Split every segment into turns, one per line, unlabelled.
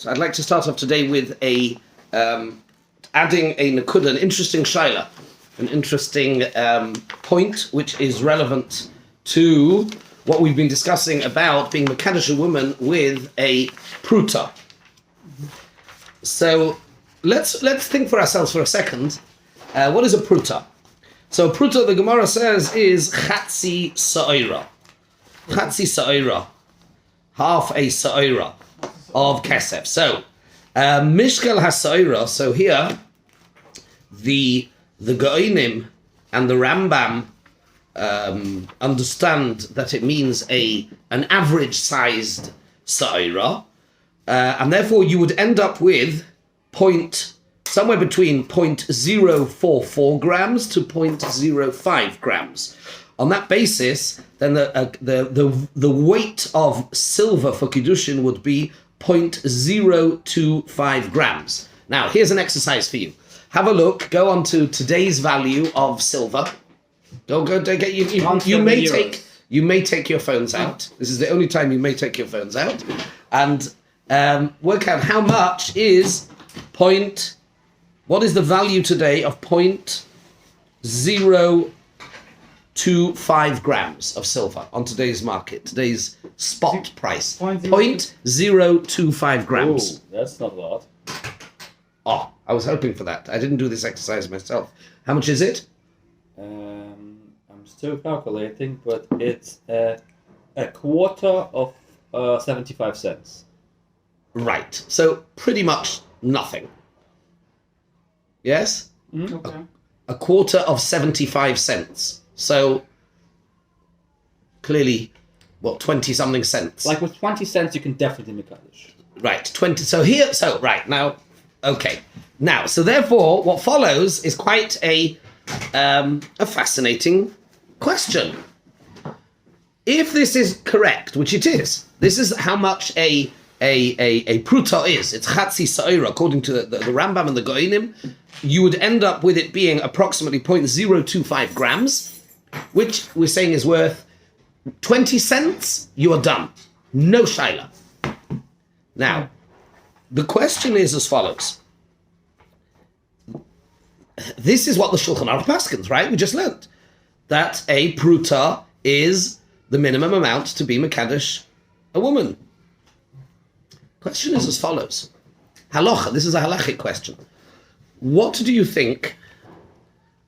So I'd like to start off today with adding a nakuda, an interesting shaila, an interesting point which is relevant to what we've been discussing about being mekadesh a woman with a Perutah. So let's think for ourselves for a second. What is a Perutah? So a Perutah, the Gemara says, is chatzi sa'ira. Chatzi sa'ira. Half a sa'ira of kesef. So mishkel ha-sa'ira. So here, the Gaonim and the Rambam understand that it means an average-sized sa'ira, and therefore you would end up with somewhere between 0.044 grams to 0.05 grams. On that basis, then the weight of silver for Kiddushin would be 0.025 grams. Now, here's an exercise for you. Have a look. Go on to today's value of silver. Go get you may take your phones out. This is the only time you may take your phones out, and work out how much is what is the value today of 0.025 grams of silver on today's market, today's spot price. 0.025 grams.
Oh, that's not a lot.
Oh, I was hoping for that. I didn't do this exercise myself. How much is it?
I'm still calculating, but it's a quarter of 75 cents.
Right. So pretty much nothing. Yes?
Mm-hmm.
Okay.
A quarter of 75 cents. So clearly, 20-something cents.
Like with 20 cents, you can definitely make Kaddish.
Right, 20. So right, now, okay. Now, so therefore, what follows is quite a fascinating question. If this is correct, which it is, this is how much a Perutah is. It's chatzi sa'ira, according to the Rambam and the Gaonim. You would end up with it being approximately 0.025 grams, which we're saying is worth 20 cents. You are done. No shaila. Now, the question is as follows. This is what the Shulchan Aruch paskins, right? We just learned that a Perutah is the minimum amount to be mekadesh a woman. Question is as follows. Halacha, this is a halachic question. What do you think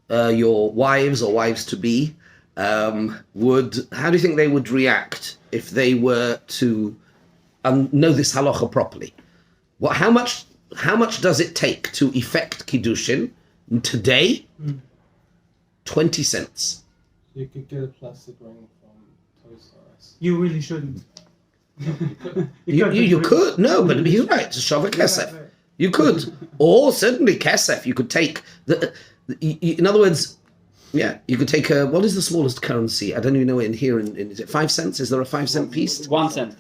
your wives or wives-to-be how do you think they would react if they were to know this halacha properly? How much does it take to effect Kiddushin today? 20 cents.
You could get a plastic ring from Toys R Us.
You really shouldn't.
You could, no, but he's right, to shove a kesef.
Right.
You could, or certainly kesef. You could take in other words, yeah, you could take what is the smallest currency? I don't even know it in here. Is it 5 cents? Is there a 5 cent piece?
1 cent.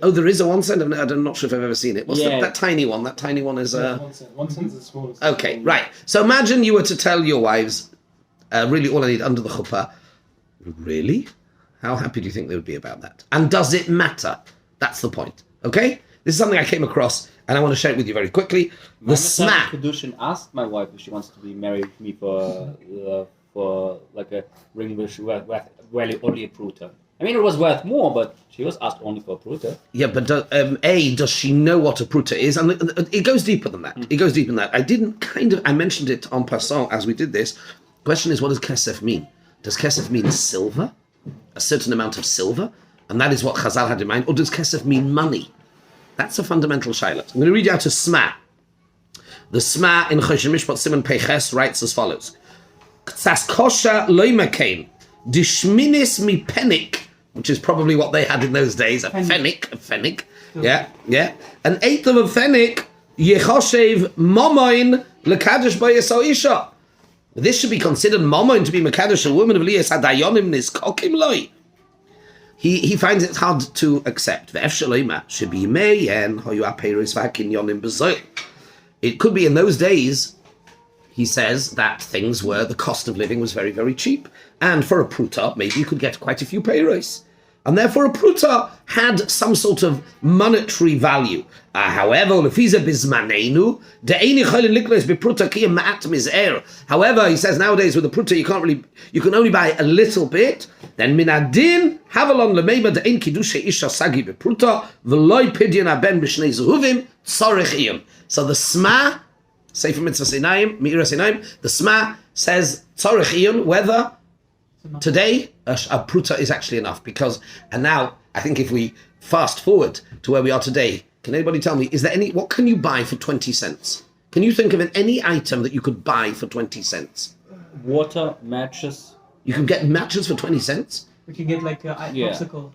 Oh, there is a 1 cent. I'm not sure if I've ever seen it. What's that tiny one? That tiny one is
1 cent. 1 cent is the smallest.
Okay, right. So imagine you were to tell your wives, really all I need under the chuppah. Really? How happy do you think they would be about that? And does it matter? That's the point. Okay? This is something I came across, and I want to share it with you very quickly. The smack.
Kiddushin asked my wife if she wants to be married with me for like a ring which worth only a Perutah. I mean, it was worth more, but she was asked only for a Perutah.
Yeah, but does she know what a Perutah is? And it goes deeper than that. It goes deeper than that. I mentioned it en passant as we did this. The question is, what does kesef mean? Does kesef mean silver? A certain amount of silver? And that is what Chazal had in mind. Or does kesef mean money? That's a fundamental shayla. I'm going to read you out a Sma. The Sma in Choshen Mishpat Siman Peiches writes as follows. Ktsas kosha loimakein dishminis mi penik, which is probably what they had in those days, a fennik. Yeah. An eighth of a fennik, yechoshev momoin lekadosh bayesau isha. This should be considered momoin to be mekadosh a woman of liyas hadayonim niskokim loi. He finds it hard to accept. It could be in those days, he says, that the cost of living was very, very cheap. And for a Perutah, maybe you could get quite a few peiros. And therefore, a pruta had some sort of monetary value. However, he says nowadays with a pruta you can only buy a little bit. Then minadin havalon lemeiba de'ein kiddushe isha sagi bepruta v'loy pidyon aben b'shnei zehuvim tzorich iyun. So the Sma, Sefer Mitzvah Sinayim, Me'ira Sinayim, the Sma says tzorich iyun whether today a pruta is actually enough, because, and now I think if we fast forward to where we are today, can anybody tell me, what can you buy for 20 cents? Can you think of any item that you could buy for 20 cents?
Water, matches.
You can get matches for 20 cents?
We can get like a popsicle,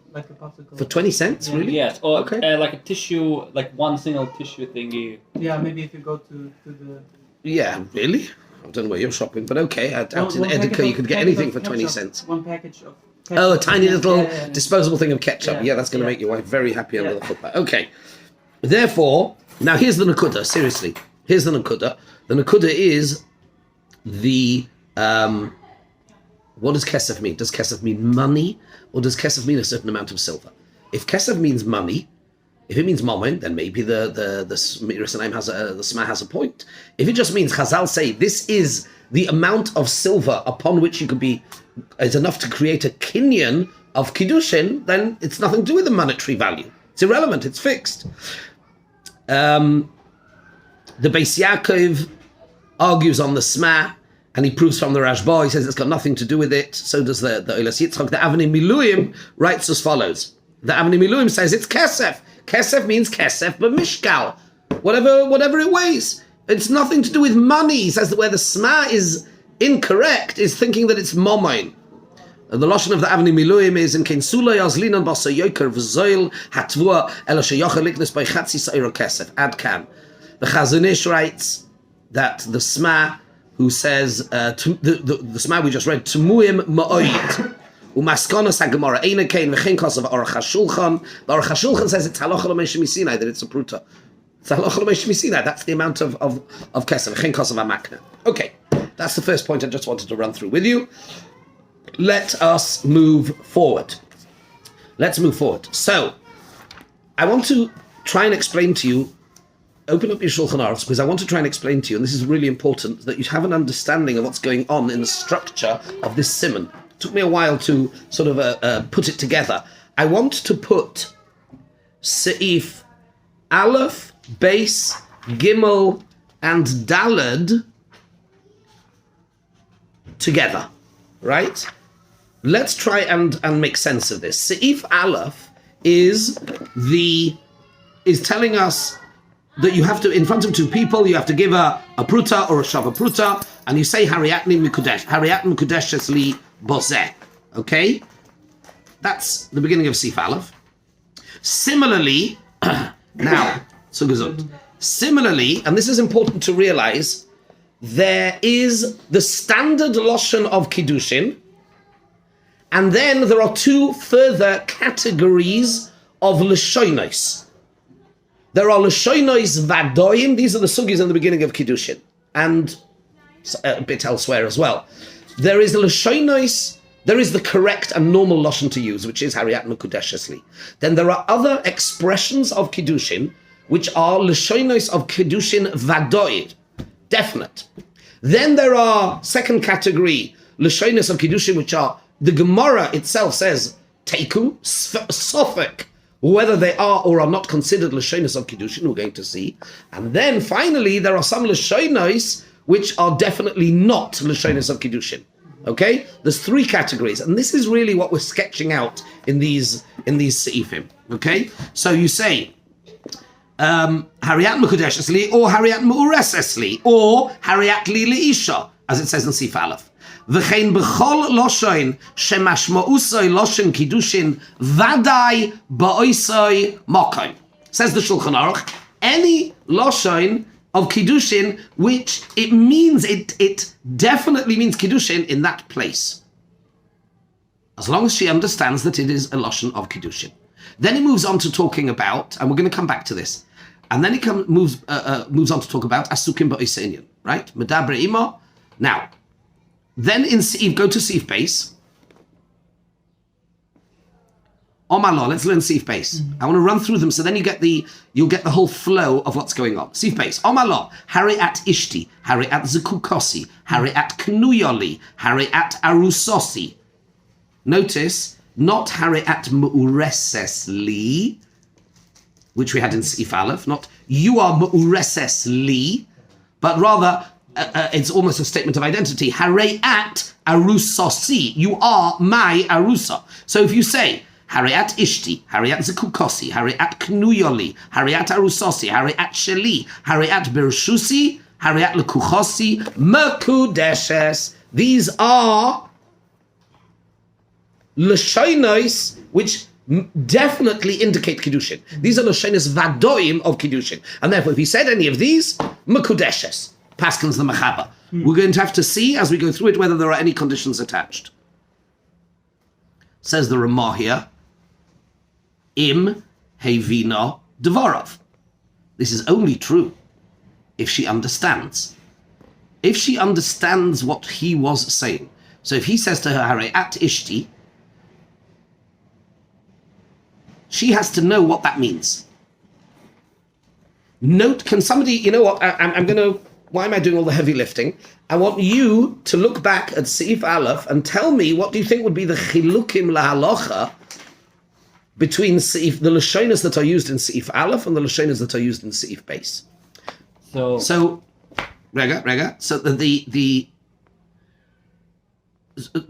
For 20 cents,
Yeah.
really?
Yes, or
Okay.
like a tissue, like one single tissue thingy.
Yeah, maybe if you go to the...
Yeah, really? I don't know where you're shopping, but okay. Out in
one packet
Edeka, you
of-
could get
packet
anything
of
for 20
ketchup.
cents.
One package of ketchup.
Oh, a tiny little
Yeah.
disposable thing of ketchup. Yeah,
Yeah.
that's going to
Yeah.
make your wife very happy under
Yeah.
the footpath. Okay. Therefore, now here's the Nakuda, seriously. Here's the Nakuda. The Nakuda is the... what does kesef mean? Does kesef mean money, or does kesef mean a certain amount of silver? If kesef means money, if it means moment, then maybe the Me'ira Sinayim the Sma has a point. If it just means Chazal say this is the amount of silver upon which you could be is enough to create a kinyan of Kiddushin, then it's nothing to do with the monetary value. It's irrelevant. It's fixed. The Beis Yaakov argues on the Sma, and he proves from the Rashba. He says it's got nothing to do with it. So does the Olas Yitzchak. The Avnei Miluim writes as follows. The Avnei Miluim says it's kesef. Kesef means kesef, but mishkal, whatever it weighs. It's nothing to do with money. He says that where the Sma is incorrect is thinking that it's momain. The lashon of the Avnei Miluim is in Kensula Yazlinan Basa Yoker V'Zoil Hatvua Ela Sheyocher Liknus by Chatzi Seiro Kesef Ad Kan. The Chazon Ish writes that the Sma who says the Sma we just read Tumuim Ma'oid. Umaskonos HaGemara Eina Kain V'chein Kosav Aruch HaShulchan. The Aruch HaShulchan says it's Halacha L'Moshe Misinai, that it's a pruta. It's Halacha L'Moshe Misinai. That's the amount of kesef. V'chein Kosav HaMakna. Okay, that's the first point I just wanted to run through with you. Let us move forward. Let's move forward. So, I want to try and explain to you. Open up your Shulchan Aruch, because I want to try and explain to you, and this is really important, that you have an understanding of what's going on in the structure of this simon. It took me a while to sort of put it together. I want to put Seif Aleph, Beis, Gimel, and Daled together, right? Let's try and make sense of this. Seif Aleph is telling us that you have to, in front of two people, you have to give a pruta or a shava pruta, and you say Hariatni Mikudesh Esli Bozeh. Okay? That's the beginning of Seif Aleph. Similarly, now, so gesund. Similarly, and this is important to realize, there is the standard lashon of Kiddushin, and then there are two further categories of Lashonos. There are Lashonos Vadoim, these are the sugis in the beginning of Kiddushin, and a bit elsewhere as well. There is Lashonos, there is the correct and normal lashon to use, which is Hariat Mekudesh Esli. Then there are other expressions of Kiddushin, which are Lashonos of Kiddushin Vadoid, definite. Then there are, second category, Lashonos of Kiddushin, which are, the Gemara itself says, Teiku, Sophic, whether they are or are not considered Lashonos of Kiddushin, we're going to see. And then finally, there are some Lashonos which are definitely not Lashonos of Kiddushin. Okay? There's three categories, and this is really what we're sketching out in these Seifim. Okay? So you say, Hariat Mekudesh Esli, or Hariat Me'ures Esli, or Hariat Li Leisha, as it says in Seif Aleph. V'chein b'chol loshoin shemashma'usoi loshin kiddushin vadai ba'oisoi mokoim. Says the Shulchan Aruch, any loshoin of kiddushin which it means, it definitely means kiddushin in that place, as long as she understands that it is a loshon of kiddushin. Then he moves on to talking about, and we're going to come back to this, and then he moves on to talk about asukim ba'oiseinyan, right? Medabre ima. Now, then in Seif, go to Seif base. Omalo, let's learn Sif base. I want to run through them so then you'll get the whole flow of what's going on. Sif base. Omalo, Hari at Ishti, Hari at Zukukosi, Hari at Knuyoli, Hari at Arusosi. Notice, not Hari at Mu'uresesli, which we had in Sif Aleph, not you are Mu'uresesli, but rather it's almost a statement of identity. Hari at Arusosi, you are my Arusa. So if you say, Hariat Ishti, Hariat Zekukosi, Hariat Knuyoli, Hariat Arusosi, Hariat Sheli, Hariat Bershusi, Hariat Lekuchosi, Mekudeshes. These are Lashonos which definitely indicate Kiddushin. These are Lashonos Vadoim of Kiddushin. And therefore, if he said any of these, Mekudeshes, Paskins the Mechaba. We're going to have to see as we go through it whether there are any conditions attached. Says the Ramah here, Im Hevina Dvorov. This is only true if she understands. If she understands what he was saying. So if he says to her, Hare at Ishti, she has to know what that means. Note, can somebody, you know what, I'm going to, why am I doing all the heavy lifting? I want you to look back at Seif Aleph and tell me what do you think would be the chilukim lahalocha between Seif, the lashonas that are used in Seif Aleph and the lashonas that are used in Seif Base. So, Rega. So the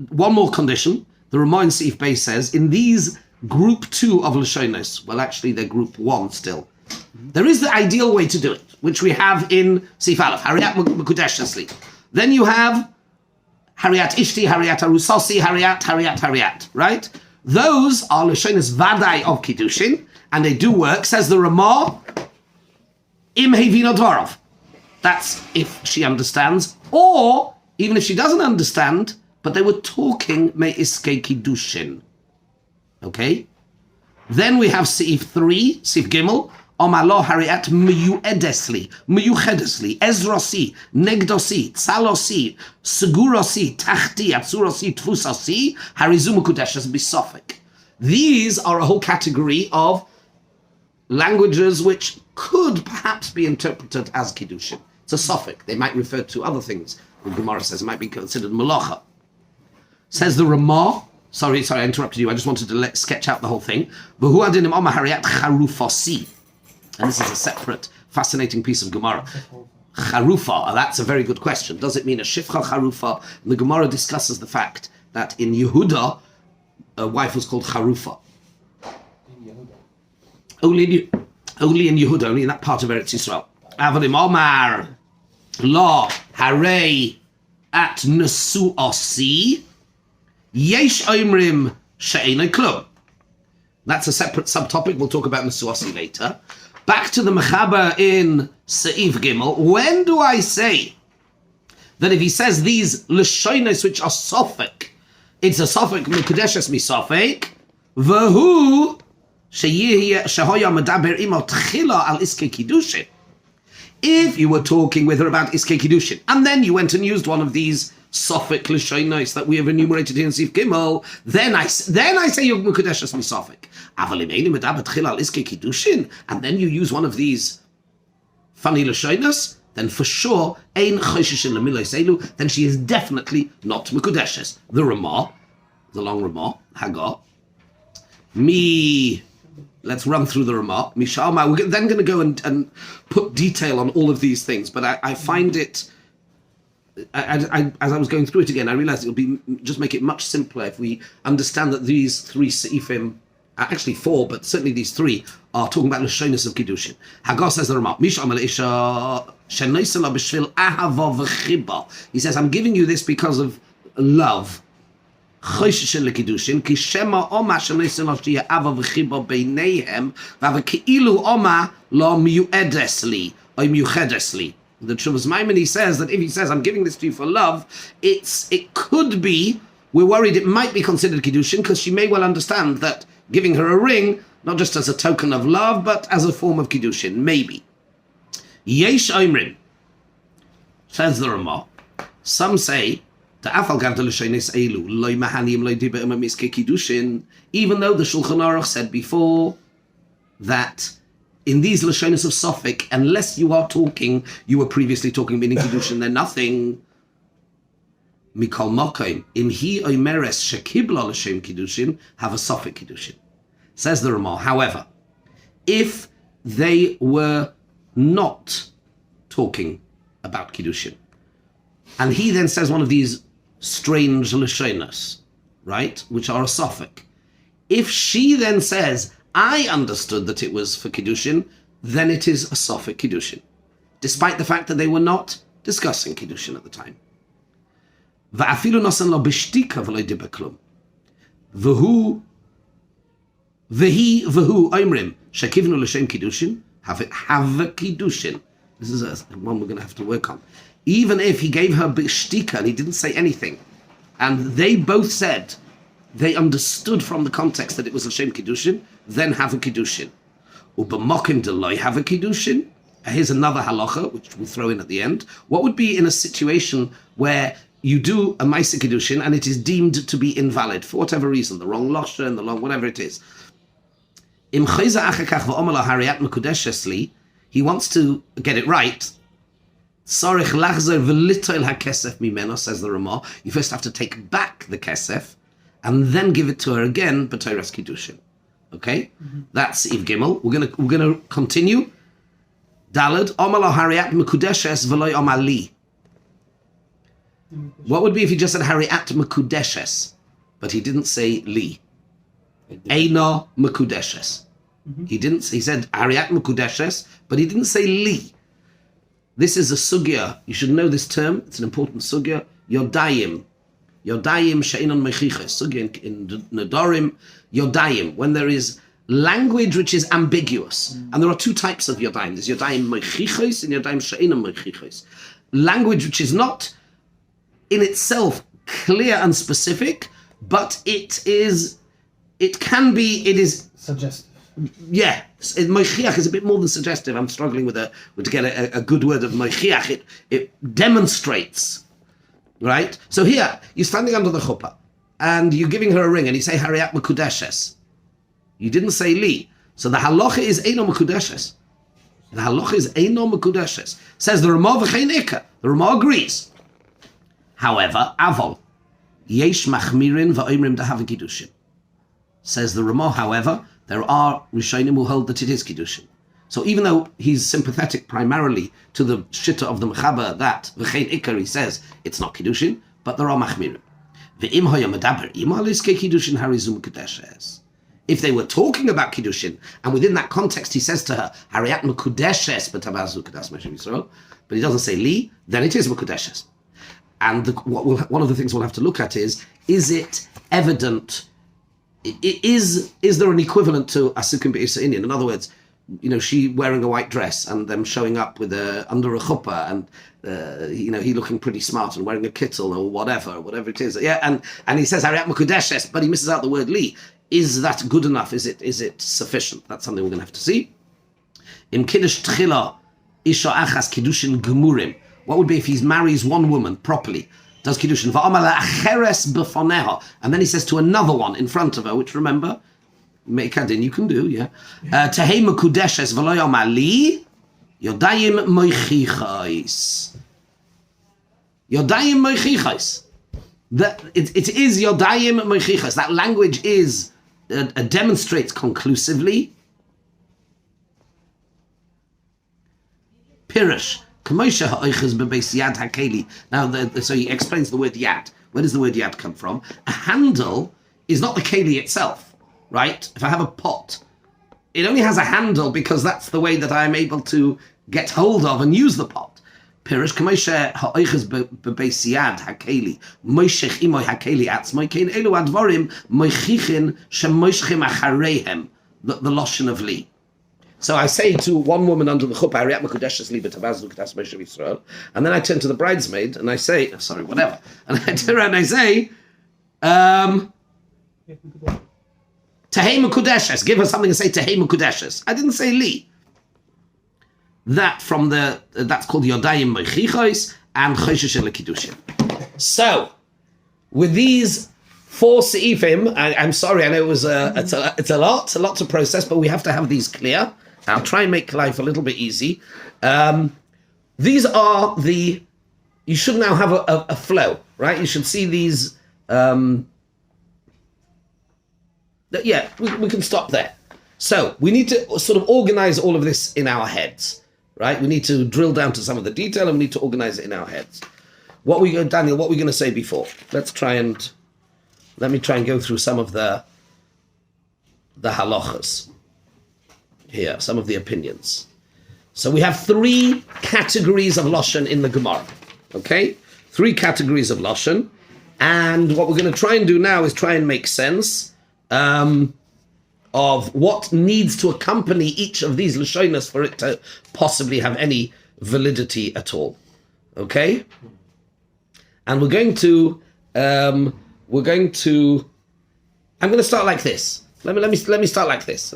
one more condition. The Ramah in Seif Base says in these group 2 of lashonas, well, actually they're group 1 still. There is the ideal way to do it, which we have in Seif Aleph, Hariat Mekudeshesli. Then you have Hariat Ishti, Hariat Arusasi, Hariat, right? Those are Lashonas Vadai of Kiddushin, and they do work, says the Ramah, Im Hevina Dvarov. That's if she understands, or even if she doesn't understand, but they were talking Me'iske Kiddushin. Okay? Then we have Seif 3, Seif Gimel, Omalo Hariat Meyuedesli, Ezrosi, Negdosi, Tsalosi, Segurosi, Tahti, Atsurosi, Tfusasi, Harizumukudeshes Bisofik. These are a whole category of languages which could perhaps be interpreted as Kiddushin. It's a suffix. They might refer to other things. The Gemara says it might be considered Malacha. Says the Ramah. Sorry, I interrupted you. I just wanted to sketch out the whole thing. V'hu adinim Oma Hariat Charufasi. And this is a separate, fascinating piece of Gemara. Charufa, that's a very good question. Does it mean a Shifcha Charufa? And the Gemara discusses the fact that in Yehuda, a wife was called Charufa. Only in Yehuda, only in that part of Eretz Yisrael. Avadim Omar, La, Hare, at Nesu'asi, Yesh Omrim, She'enei Klum. That's a separate subtopic. We'll talk about Nesu'asi later. Back to the Mechaber in Seif Gimel. When do I say that if he says these Lashonos which are Sophic, it's a Sophic Mekudeshes mi Sophic, V'hu shehoya medaber imo tchila al iske Kiddushin. If you were talking with her about Iske Kiddushin, and then you went and used one of these Sophic Lashonos that we have enumerated here in Seif Gimel, then I say you're Mekudeshes mi Sophic. And then you use one of these funny lashonos, then for sure, then she is definitely not Mekudeshes. The Ramah, the long Ramah, Hagar. Let's run through the Ramah. Mishama, we're then going to go and put detail on all of these things, but I find it, as I was going through it again, I realized just make it much simpler if we understand that these 3 Seifim, actually 4, but certainly these 3 are talking about Lashonos of Kiddushin. Hagar says the Ramah, he says, I'm giving you this because of love. The Shuvas Maimoni says that if he says, I'm giving this to you for love, it could be, we're worried it might be considered Kiddushin, because she may well understand that giving her a ring, not just as a token of love, but as a form of Kiddushin, maybe. Yesh Omrim, says the Ramah, some say, Even though the Shulchan Aruch said before that in these Lashonis of Sophic, unless you are talking, you were previously talking, meaning Kiddushin, they're nothing. Mikol Mokaim, im hi oimeres shekibla l'shem Kiddushin, have a Sophic Kiddushin. Says the Ramah. However, if they were not talking about Kiddushin, and he then says one of these strange Lashonos, right, which are a Sophic, if she then says, I understood that it was for Kiddushin, then it is a Sophic Kiddushin, despite the fact that they were not discussing Kiddushin at the time. Va'afilu nosan lo b'shtika v'lo diber klum. V'hu oimrim shekivnu l'shem Kiddushin, have Kiddushin. This is one we're going to have to work on. Even if he gave her b'shtika and he didn't say anything, and they both said they understood from the context that it was l'shem Kiddushin, then have a Kiddushin. U'b'mokim deloy have a Kiddushin. Here's another halacha, which we'll throw in at the end. What would be in a situation where you do a Maisa Kiddushin and it is deemed to be invalid for whatever reason, the wrong lashon, the wrong whatever it is. Im chayza achakach v'omer hariat mekudeshes li, he wants to get it right. Sarich lachzer v'litoil hakesef mimeno, says the Ramah. You first have to take back the kesef and then give it to her again, b'toras Kiddushin. Okay, that's Iv Gimel. We're gonna continue. Dalad Omalo Hariat Mekudeshes Veloy Omali. What would be if he just said Hariat Mekudeshes, but he didn't say Li? Eino Mekudeshes. He didn't. He said Hariat Mekudeshes, but he didn't say Li. This is a sugya. You should know this term. It's an important sugya. Yodayim. Yodayim she'inon mechiches. Sugya in Nedarim. Yodayim. When there is language which is ambiguous. And there are two types of Yodayim. There's Yodayim mechiches and Yodayim she'inon mechiches. Language which is not in itself clear and specific, but it is
Suggestive.
Yeah, moichiach is a bit more than suggestive. I'm struggling to get a good word of moichiach. It demonstrates, right? So here, you're standing under the chuppah, and you're giving her a ring, and you say, Hariat Mekudeshes. You didn't say Li. So the halacha is Eino Mekudeshes. The halacha is Eino Mekudeshes. Says the Ramah v'chein Ika. The Ramah agrees. However, Avol, Yesh Machmirin v'oimrim dahav Kiddushin. Says the Ramah, however, there are Rishonim who hold that it is Kiddushin. So even though he's sympathetic primarily to the shitta of the Mechaber that v'chein Ikar, he says it's not Kiddushin, but there are Machmirim. V'im hoya medaber ima liskei Kiddushin harizum Kedeshes. If they were talking about Kiddushin, and within that context he says to her, Hariat Mekudeshes b'tabazu kedas Moshe Yisrael, but he doesn't say Li, then it is Mekudeshes. And one of the things we'll have to look at is it evident? Is there an equivalent to Asukim Be'isa Indian? In other words, she wearing a white dress and them showing up with under a chuppah and he looking pretty smart and wearing a kittel or whatever it is. Yeah, and he says Hariat Mekudeshes, but he misses out the word Li. Is that good enough? Is it sufficient? That's something we're going to have to see. In Kiddush Tchila, Isha Achas Kiddushin Gemurim. What would be if he marries one woman properly? Does Kiddushin. Va'amala acheres b'foneha. And then he says to another one in front of her, which remember, Meikadin you can do, yeah. Tehei mekudeshes v'lo yomali, yodayim moichichais. Yodayim moichichais. It is yodayim moichichais. That language demonstrates conclusively. Pirush. Now, so he explains the word yad. Where does the word yad come from? A handle is not the keli itself, right? If I have a pot, it only has a handle because that's the way that I am able to get hold of and use the pot. Pirush k'moshe ha'oiches bebeis yad hakeli moishech imoy hakeli atzmoi kein elu advarim moichichin shemoishchim achareihem, the lashon of li. So I say to one woman under the chuppah, Hariat Mekudeshes li b'tabazu kedas Moshe Yisrael, and then I turn to the bridesmaid and I say, whatever, and I turn around and I say, Tehei Mekudeshes, give her something and say Tehei Mekudeshes. I didn't say li. That's called Yodayim Moichichos and Choshesh Kiddushin. So with these 4 seifim, I'm sorry, I know it was it's a lot to process, but we have to have these clear. I'll try and make life a little bit easy. These are you should now have a flow, right? You should see these. We can stop there. So we need to sort of organize all of this in our heads, right? We need to drill down to some of the detail, and we need to organize it in our heads. Daniel, what were we going to say before? Let me try and go through some of the halachas here, some of the opinions. So we have 3 categories of lashon in the Gemara, okay? 3 categories of lashon, and what we're going to try and do now is try and make sense of what needs to accompany each of these lashonas for it to possibly have any validity at all, okay? And I'm going to start like this. Let me start like this.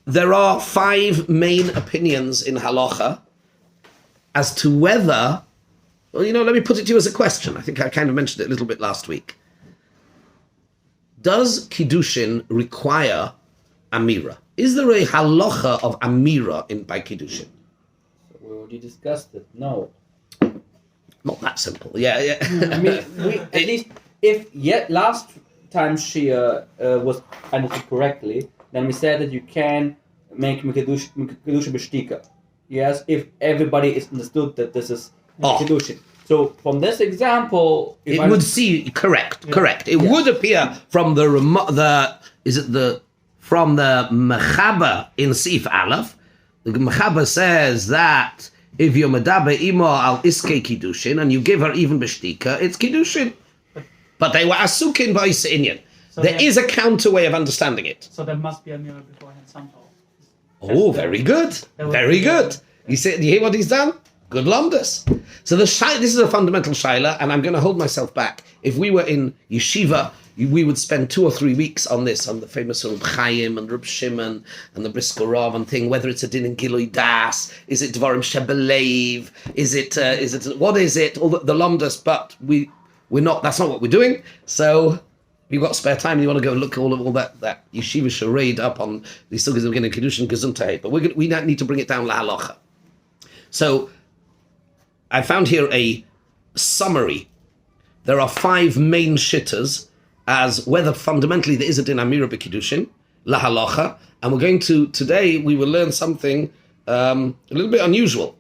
There are 5 main opinions in halacha as to whether, let me put it to you as a question. I think I kind of mentioned it a little bit last week. Does Kiddushin require Amira? Is there a halacha of Amira by Kiddushin?
So we already discussed it. No.
Not that simple. Yeah.
I mean, at least last time she was understood correctly, then we said that you can make Kedushin b'shtika. Yes, if everybody is understood that this is Kedushin. So from this example,
it would see correct. It would appear from the Mechaber in Sif Aleph. The Mechaber says that if you're medaber imo al iske Kiddushin and you give her even b'shtika, it's Kiddushin. But they were asukin b'is inyan. So there is a counter way of understanding it.
So there must be a mirror beforehand somehow.
Oh, very good. Very good. You hear what he's done? Good lumdus. So this is a fundamental shaila, and I'm going to hold myself back. If we were in yeshiva, we would spend 2 or 3 weeks on this, on the famous Reb Chaim and Reb Shimon and the Brisker Rav and thing, whether it's a din in Gilui Das, is it Dvarim Shebelev, what is it, all the lumdus, but we're not, that's not what we're doing. So you've got spare time and you want to go look at all that yeshiva charade up on the sugas of getting Kiddushin Gesundheit, but we need to bring it down la halacha. So I found here a summary. There are 5 main shittas as whether fundamentally there is a din amira b'kiddushin, la halacha, and we're going to, today we will learn something a little bit unusual.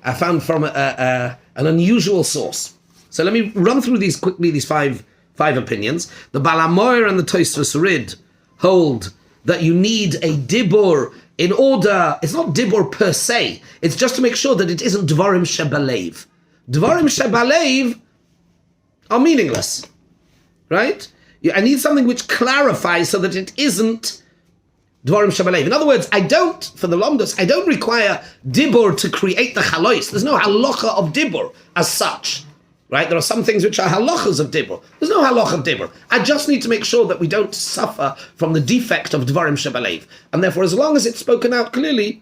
I found from an unusual source. So let me run through these quickly, these five opinions. The Balamoyer and the Tosfos Rid hold that you need a dibur in order, it's not dibur per se, it's just to make sure that it isn't dvarim shebalev. Dvarim shebalev are meaningless, right? I need something which clarifies so that it isn't dvarim shebalev. In other words, I don't require dibur to create the chalois. There's no halacha of dibur as such. Right? There are some things which are halachas of dibur. There's no halacha of dibur. I just need to make sure that we don't suffer from the defect of dvarim shebalev. And therefore, as long as it's spoken out clearly,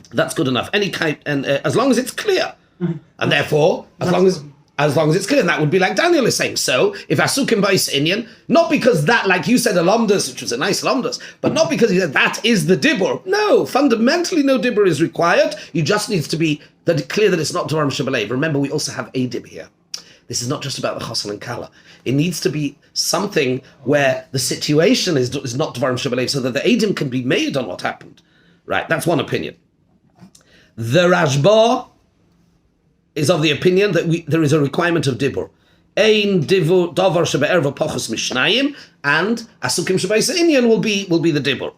that's good enough. As long as it's clear. And therefore, as long as it's clear, and that would be like Daniel is saying. So, if asukim ba'is inyan, not because that, like you said, a lomdus, which was a nice lomdus, but not because he said that is the dibur. No, fundamentally no dibur is required. You just need to be clear that it's not dvarim shebalev. Remember, we also have a dib here. This is not just about the chosel and kala. It needs to be something where the situation is not dvarim shebalev, so that the edim can be made on what happened. Right, that's one opinion. The Rashba is of the opinion that there is a requirement of dibur. Ein davar shebe'erva pachos mishnayim, and asukim shebe'is inyan will be the dibur.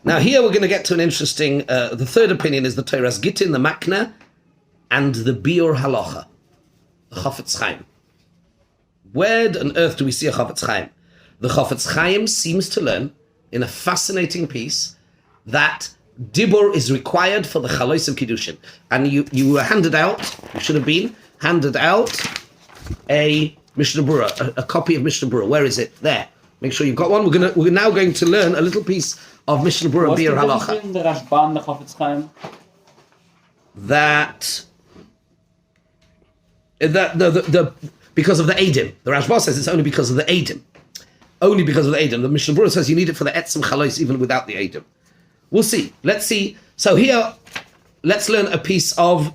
Now here we're going to get to an interesting. The third opinion is the Torah's Gittin, the Makna, and the Biur Halacha. Chafetz Chaim. Where on earth do we see a Chafetz Chaim? The Chafetz Chaim seems to learn in a fascinating piece that dibur is required for the chalois of Kiddushin. And you were handed out, you should have been handed out a Mishnah Berurah, a copy of Mishnah Berurah. Where is it? There. Make sure you've got one. We're now going to learn a little piece of Mishnah Berurah Biur Halacha.
The Rashba and the Chafetz Chaim?
That the because of the Eidim. The Rashba says it's only because of the Eidim. Only because of the Eidim. The Mishnah Berurah says you need it for the Etzem Chalois even without the Eidim. We'll see. Let's see. So here, let's learn a piece of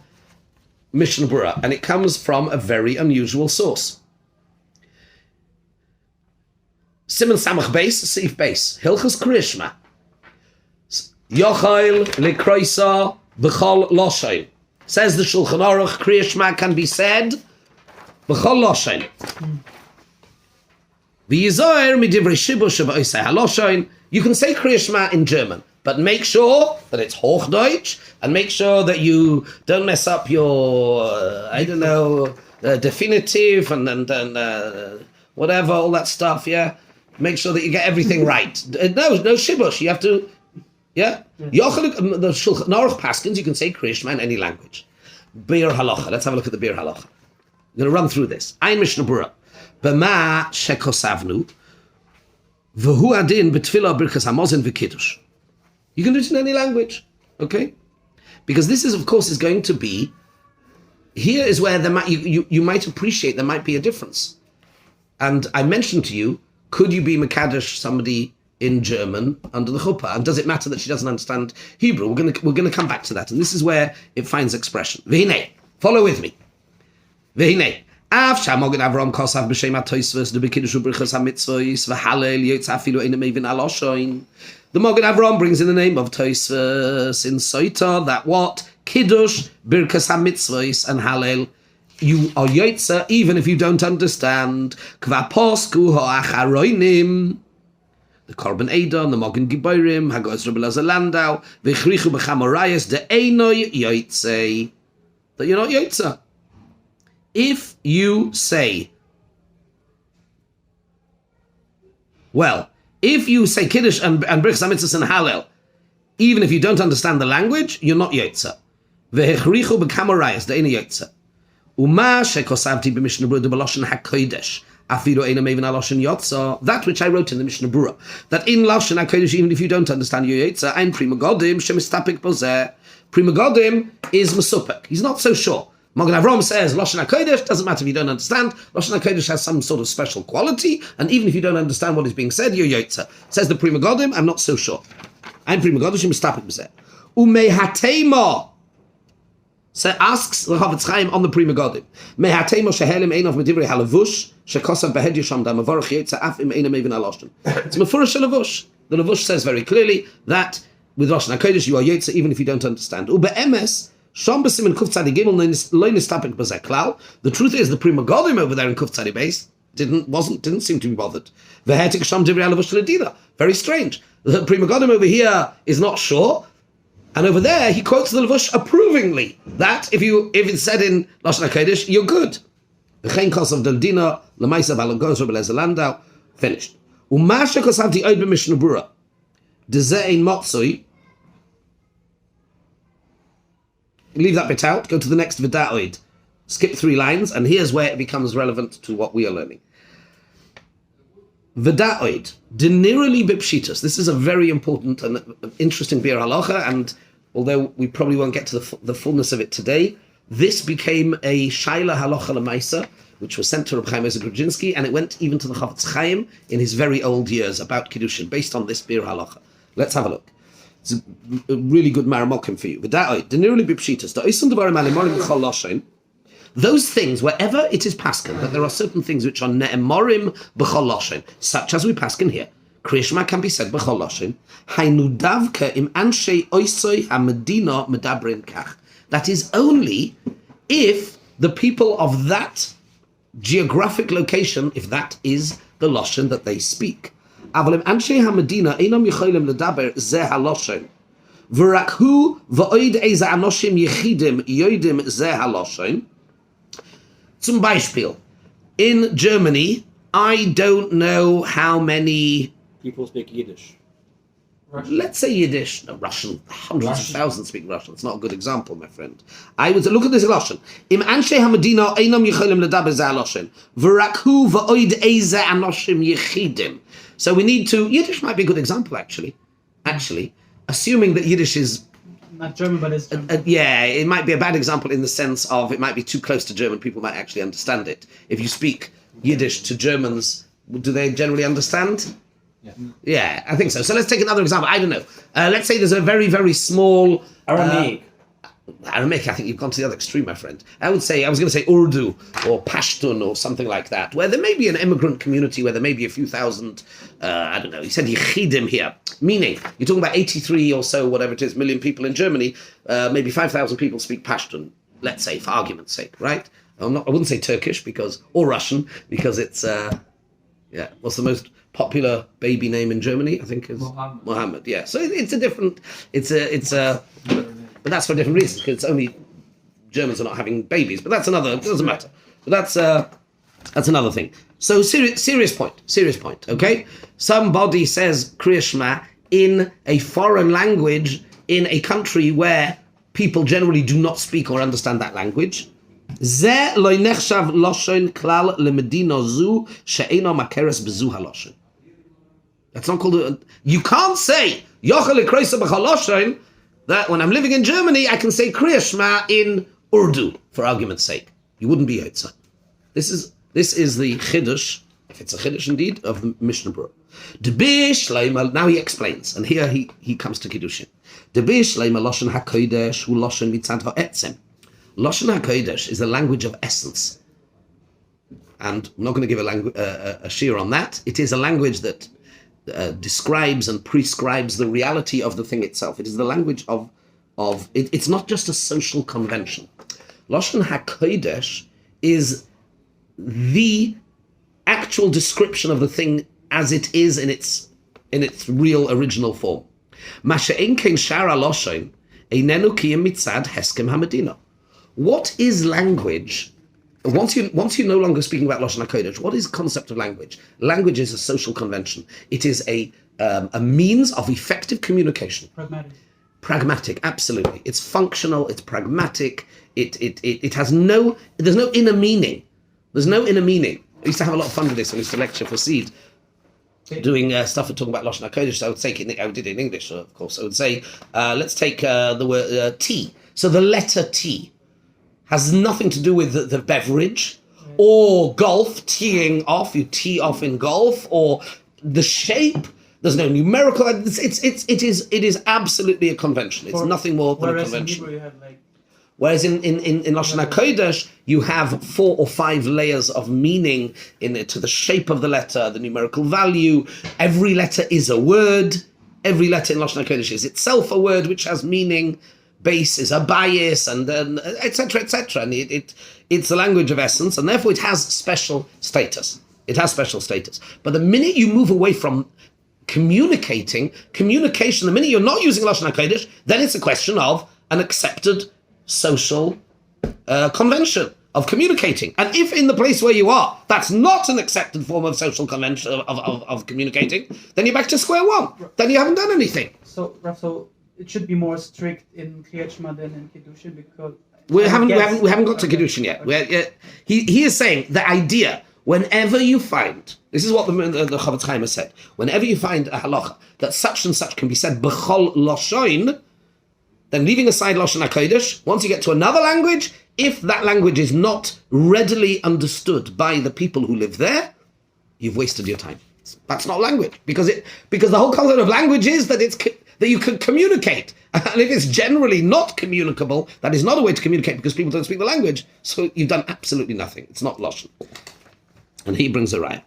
Mishnah Berurah, and it comes from a very unusual source. Siman Samach Beis, Seif Beis. Hilchos Kiddushin. Yochel lekroisa b'chol loshen. Says the Shulchan Aruch, Kriya Shema can be said b'chol loshen. V'yizoyer midivrei shibush b'oisei haloshen. You can say Kriya Shema in German, but make sure that it's Hochdeutsch, and make sure that you don't mess up your, definitive and whatever, all that stuff, yeah? Make sure that you get everything right. No shibush, you have to, yeah? The Shulchan Aruch Paskins, you can say Kriya Shema in any language. Bir halacha, let's have a look at the Bir halacha. I'm going to run through this. Ein Mishnah Berurah. B'ma shekosavnu, v'hu adin b'tfilah birkas hamazon v'kiddush. You can do it in any language, okay? Because this is, of course, is going to be, here is where there might, you might appreciate there might be a difference. And I mentioned to you, could you be Mekadesh somebody in German under the chuppah? And does it matter that she doesn't understand Hebrew? We're going to come back to that. And this is where it finds expression. V'hinei, follow with me. V'hinei. Av shamoged Avram kosav b'shem ha'toisvos de b'kiddush u'brichas ha'mitzvos v'halel yotza afilu eina mevin aloshoin. The Moged Avram brings in the name of Toisvos in Soita that what? Kiddush, Birkas HaMitzvos, and Hallel. You are Yotza even if you don't understand. Kva posku ha'acharoinim. The Korban Eidah, the Mogen Giborim, Hagoz Rebbe Elazar Landau, V'chrichu b'chamorayas de einoi Yotzei. That you're not Yotza. If you say, well, if you say Kiddush and Birchas HaMitzvos and Hallel, even if you don't understand the language, you're not Yotza. V'hechrichu b'kamorayas de'ena Yotza. Uma shekosavti b'Mishnah Berurah b'loshen hakodesh afilu eina mevin aloshen Yotza. That which I wrote in the Mishnah Berurah, that in loshen hakodesh, even if you don't understand your Yotza, ein prima godim shemistapik bozeh. Prima godim is mesupek. He's not so sure. Mogen Avram says Lashon HaKodesh, doesn't matter if you don't understand. Lashon HaKodesh has some sort of special quality, and even if you don't understand what is being said, you're Yotza. Says the Prima Godim, I'm not so sure. I'm Prima Godim, Mistapik B'zeh. Umehatema. So asks the Chavetz Chaim on the Prima Godim. Mehatema shehelim einov medivrei halavush, shekosav behed yisham da mavorach Yotza af im eina mevin aloshen. It's Mefurish Lavush. The Lavush says very clearly that with Lashon HaKodesh you are Yotza even if you don't understand. Ube'emes, the truth is the Prima Godim over there in Kuf Tzadi Beis didn't seem to be bothered. Very strange. The Prima Godim over here is not sure, and over there he quotes the Lavush approvingly that if it's said in Lashon HaKodesh, you're good. V'chein kosav del dina l'maisa b'alagoz Rebbe Elazar Landau. Finished. U'masha kosavti oid b'Mishnah Berurah d'zeh ein motzoi. Leave that bit out, go to the next Vida'oid. Skip 3 lines, and here's where it becomes relevant to what we are learning. Vida'oid, denirali bipshitas. This is a very important and interesting Bir Halacha, and although we probably won't get to the fullness of it today, this became a Shaila Halacha L'Maisa, which was sent to Reb Chaim Ozer Grudzinski, and it went even to the Chavetz Chaim in his very old years about Kiddushin, based on this Bir Halacha. Let's have a look. It's a really good maramokim for you. Those things, wherever it is paskin, that there are certain things which are ne'emorim b'chol loshen, such as we paskin here. Kriya Shema can be said b'chol loshen. Hainu davka im anshei oisoi hamedina medabrin kach. That is only if the people of that geographic location, if that is the loshen that they speak. אבל אם אנשי המדינה אינם יכולים לדבר זה הלושן, ורק הוא ועוד איזה אנשים יחידים יודעים זה הלושן. Zum Beispiel, in Germany, I don't know how many
people speak Yiddish.
Russian.
Let's say Yiddish, no, Russian, hundreds of thousands speak Russian. It's not a good example, my friend. I would say, look at this Lashon. Im anshe hamedina einam yicholim ledaber ze Lashon, v'rak hu v'oid eze anoshim yechidim. So we need to, Yiddish might be a good example, actually, assuming that Yiddish is
Not German, but it's German.
Yeah, it might be a bad example in the sense of it might be too close to German. People might actually understand it. If you speak Yiddish to Germans, do they generally understand? Yeah, I think so. So let's take another example. I don't know. Let's say there's a very, very small...
Aramaic.
Aramaic, I think you've gone to the other extreme, my friend. I was going to say Urdu or Pashtun or something like that, where there may be an immigrant community, where there may be a few thousand, I don't know, he said Yechidim here, meaning you're talking about 83 or so, whatever it is, million people in Germany, maybe 5,000 people speak Pashtun, let's say, for argument's sake, right? I wouldn't say Turkish or Russian, because it's, what's the most popular baby name in Germany? I think is Mohammed. Yeah, so it's a different, but that's for a different reason, because it's only Germans are not having babies. But that's another, it doesn't matter. But that's another thing. So serious point, okay? Somebody says Kriya Shema in a foreign language in a country where people generally do not speak or understand that language. Ze lo nechshav loshon klal lemedina zu she'eno makeres bezu haloshon. That's not called you can't say yochel ikroisa b'chaloshon that when I'm living in Germany, I can say Kriya Shema in Urdu, for argument's sake. You wouldn't be Yotza. This is the Chiddush, if it's a Chiddush indeed, of the Mishnah Berurah. Now he explains, and here he comes to Kiddushin. Lashon mitzad ha'etzem. Lashon HaKodesh is the language of essence. And I'm not going to give a shir on that. It is a language that describes and prescribes the reality of the thing itself. It is the language of it's not just a social convention. Lashon HaKodesh is the actual description of the thing as it is in its real original form. Masha'en kein shara lashon einenu kiyem mitzad heskem hamedina. What is language? Once you're no longer speaking about Lashon HaKodesh, what is the concept of language? Language is a social convention. It is a means of effective communication. Pragmatic, absolutely. It's functional. It's pragmatic. It has there's no inner meaning. There's no inner meaning. I used to have a lot of fun with this when I used to lecture for Seed, doing stuff and talking about Lashon HaKodesh. So I did it in English, of course. I would say, let's take the word tea. So the letter T has nothing to do with the beverage or golf, teeing off, you tee off in golf, or the shape. There's no numerical. It is absolutely a convention. It's nothing more than a convention.
In Hebrew you have
Whereas in Lashon HaKodesh, you have 4 or 5 layers of meaning in it, to the shape of the letter, the numerical value. Every letter is a word. Every letter in Lashon HaKodesh is itself a word which has meaning. Base is a bias, and then etc. And it's the language of essence, and therefore it has special status. But the minute you move away from communication, the minute you're not using Lashon HaKodesh, then it's a question of an accepted social convention of communicating. And if in the place where you are, that's not an accepted form of social convention of communicating, then you're back to square one. Then you haven't done anything.
So, it should be more strict in Kriyat Shema than in Kiddushin, because
we haven't got to Kiddushin yet. Okay. He is saying the idea, whenever you find, this is what the Chavetz Chaim has said, whenever you find a halacha that such and such can be said b'chol lashon, then leaving aside Lashon HaKodesh, once you get to another language, if that language is not readily understood by the people who live there, you've wasted your time. That's not language, because the whole concept of language is that that you can communicate. And if it's generally not communicable, that is not a way to communicate, because people don't speak the language. So you've done absolutely nothing. It's not Lashon. And he brings a raya.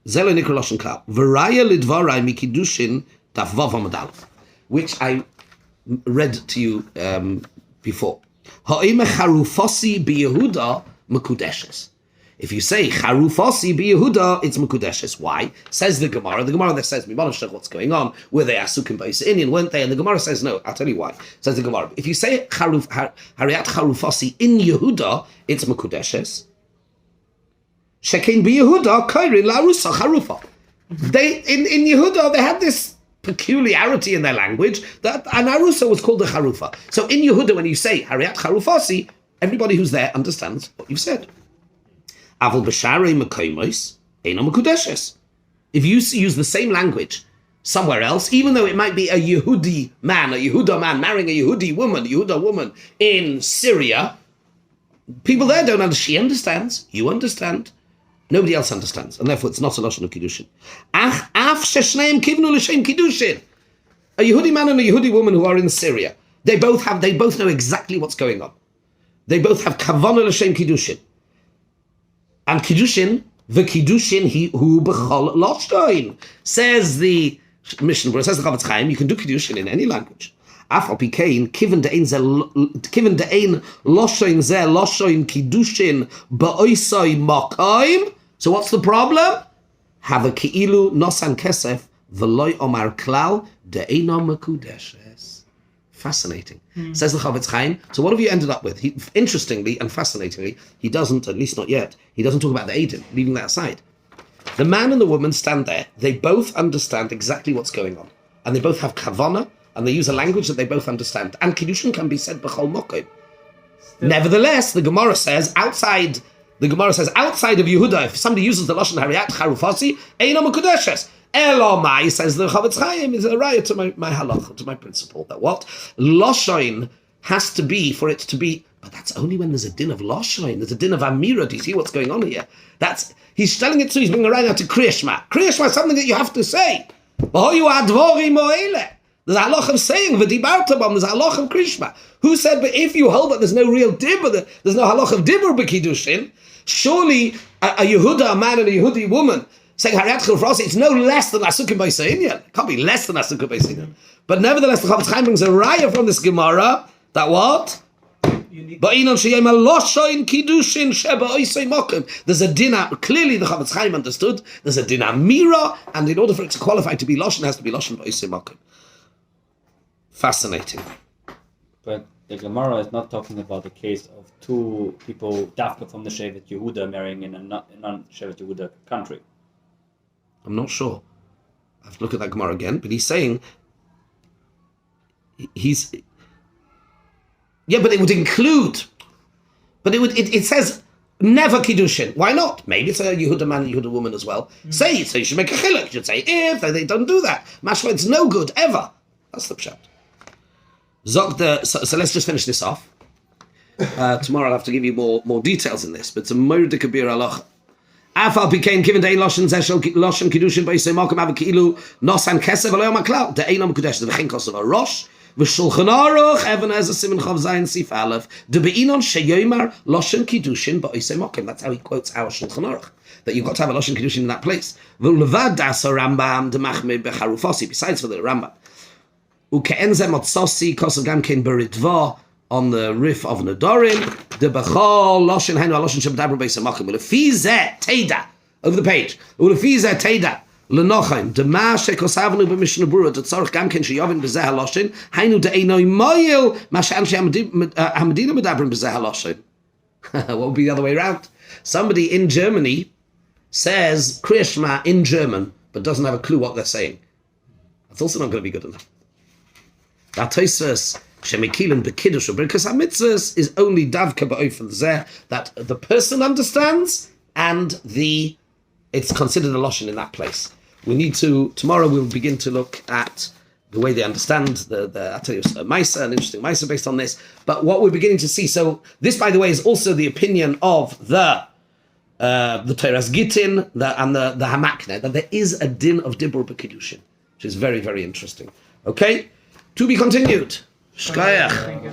Zelo nikra Lashon klal. V'raya lidvarai mikidushin daf vav amud aleph, which I read to you before. Ha'ime charufosi biYehuda mekudeshes. If you say Charufasi biYehuda, it's Mekudeshes. Why? Says the Gemara. The Gemara that says, what's going on? Were they Asukim Bais Indian, weren't they? And the Gemara says, no. I'll tell you why. Says the Gemara. If you say Hariat Charufasi in Yehuda, it's Mekudeshes. Shekin biYehuda, Kairi Larusa Charufa. In Yehuda, they had this peculiarity in their language that an Arusa was called a Charufa. So in Yehuda, when you say Hariat Charufasi, everybody who's there understands what you've said. Aval b'sharei mekayimos eino mekudeshes. If you use the same language somewhere else, even though it might be a Yehudi man, a Yehuda man marrying a Yehuda woman in Syria, people there don't understand. She understands, you understand, nobody else understands, and therefore it's not a lashon of kiddushin. Ach af sheshneim kivnu l'shem kiddushin. A Yehudi man and a Yehudi woman who are in Syria, they both know exactly what's going on. They both have kavanah l'shem kiddushin. And kiddushin, the kiddushin he who b'chol lashon, says the Mishnah, says the Chavetz Chaim, you can do kiddushin in any language. Afal pikein kiven de'ein lashon zeh lashon kiddushin ba'oisai makayim. So what's the problem? Have a keilu nosan kesef v'loy omar klal de'eina mekudeshes. Fascinating. Says the Chavetz Chaim. So what have you ended up with? Interestingly and fascinatingly, he doesn't, at least not yet, he doesn't talk about the Eidim, leaving that aside. The man and the woman stand there. They both understand exactly what's going on. And they both have kavanah, and they use a language that they both understand. And Kiddushin can be said b'chol mokim. Nevertheless, the Gemara says, outside of Yehuda, if somebody uses the Lashon Hariyat Charufasi, Eina Mekudeshes. Elomai, says the Chavetz Chaim, is a raya to my halach, to my principle, that what? Lashon has to be, for it to be, but that's only when there's a din of Lashon, there's a din of Amira. Do you see what's going on here? He's telling it to, he's bringing a raya to Kriyashma. Kriyashma is something that you have to say. There's a halach of saying, there's a halach of Kriyashma. Who said, but if you hold that there's no real dibur, there's no halach of dibur b'kiddushin, surely a Yehuda, a man and a Yehudi woman, saying Hariyat Chilfrasi, it's no less than Asukim B'Yisrael. It can't be less than Asukim B'Yisrael. But nevertheless, the Chavetz Chaim brings a raya from this Gemara that what? There's a dinah, clearly the Chavetz Chaim understood, there's a dinah mira, and in order for it to qualify to be Lashon, it has to be Lashon B'Yisrael Mokum. Fascinating.
But the Gemara is not talking about the case of two people, Dafka from the Shevet Yehuda, marrying in a non-Shevet Yehuda country.
I'm not sure. I have to look at that Gemara again, but he's saying, but it would include, it says never Kiddushin. Why not? Maybe it's a Yehuda man and Yehuda woman as well. Say it, so you should make a chiluk. You should say if they don't do that. Mashma, it's no good, ever. That's the pshat. So let's just finish this off. Tomorrow I'll have to give you more details in this, but it's a Murdu Kabir Aloch. Afal became given the Lashon Zeshel Lashon Kiddushin by Malcolm Avakilu Nosan Kesev Aleom Aklau the Einam Kudesh the Chinkos of a Rosh v'Shulchan Aruch Even as a Simon Chav Zayin Sif Aleph the Beinon Sheyomar Lashon Kiddushin by Malcolm. That's how he quotes our Shulchan Aruch, that you've got to have a Lashon Kiddushin in that place. V'Levad Das Rambam the Machmeh Becharufasi. Besides for the Rambam, Uke'enze Motzosi Kosav Gamkein Beritva on the riff of Nadorim, the Bechol Loshin Henu Loshin Shabdabra Beis Hamachim. Ulefize Teda over the page. Ulefize Teda Lenochaim Dema Shekosavnu b'Mishnah Berurah Tzarich Gamken Sheyovin B'Zeh Haloshin Hainu De'enoi Moyil Mashan Hamadina Medabrim B'Zeh Haloshin. What would be the other way around? Somebody in Germany says Kriyashma in German, but doesn't have a clue what they're saying. That's also not going to be good enough. That Tosfos Shemikilim b'Kiddush or Birkas HaMitzvahs is only davka ba'ofen zeh, that the person understands and it's considered a lashon in that place. We need to, tomorrow we'll begin to look at the way they understand I'll tell you a Maisa, an interesting Maisa based on this, but what we're beginning to see, so this by the way is also the opinion of the Torah's Gittin and the Hamakne, that there is a din of Dibur b'Kiddushin, which is very, very interesting. Okay? To be continued. Shkayach.